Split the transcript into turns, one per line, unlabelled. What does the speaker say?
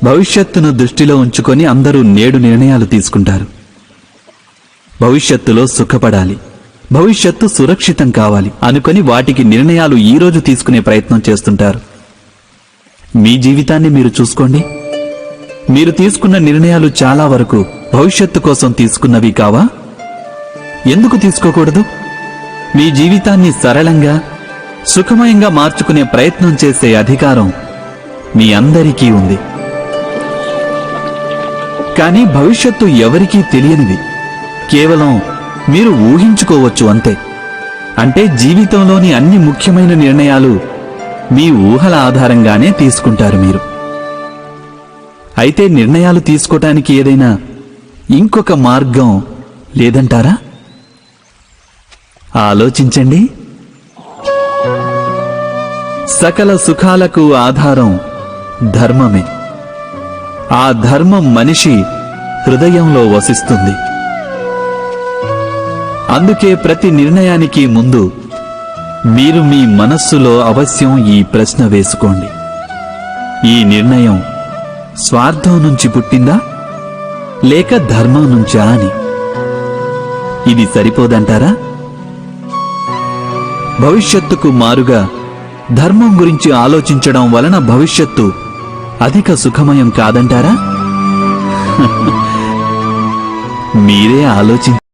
భవిష్యత్తును దృష్టిలో ఉంచుకొని అందరూ నేడు నిర్ణయాలు తీసుకుంటారు. భవిష్యత్తులో సుఖపడాలి, భవిష్యత్తు సురక్షితం కావాలి అనుకొని వాటికి నిర్ణయాలు ఈరోజు తీసుకునే ప్రయత్నం చేస్తుంటారు. మీ జీవితాన్ని మీరు చూసుకోండి. మీరు తీసుకున్న నిర్ణయాలు చాలా వరకు భవిష్యత్తు కోసం తీసుకున్నవి కావా? ఎందుకు తీసుకోకూడదు? మీ జీవితాన్ని సరళంగా, సుఖమయంగా మార్చుకునే ప్రయత్నం చేసే అధికారం మీ అందరికీ ఉంది. కానీ భవిష్యత్తు ఎవరికీ తెలియనిది. కేవలం మీరు ఊహించుకోవచ్చు అంతే. అంటే జీవితంలోని అన్ని ముఖ్యమైన నిర్ణయాలు మీ ఊహల ఆధారంగానే తీసుకుంటారు మీరు. అయితే నిర్ణయాలు తీసుకోవటానికి ఏదైనా ఇంకొక మార్గం లేదంటారా? ఆలోచించండి. సకల సుఖాలకు ఆధారం ధర్మమే. ఆ ధర్మం మనిషి హృదయంలో వసిస్తుంది. అందుకే ప్రతి నిర్ణయానికి ముందు మీరు మీ మనస్సులో అవశ్యం ఈ ప్రశ్న వేసుకోండి: ఈ నిర్ణయం స్వార్థం నుంచి పుట్టిందా లేక ధర్మం నుంచా అని. ఇది సరిపోదంటారా? భవిష్యత్తుకు మారుగా ధర్మం గురించి ఆలోచించడం వలన భవిష్యత్తు అధిక సుఖమయం కాదంటారా? మీరే ఆలోచించండి.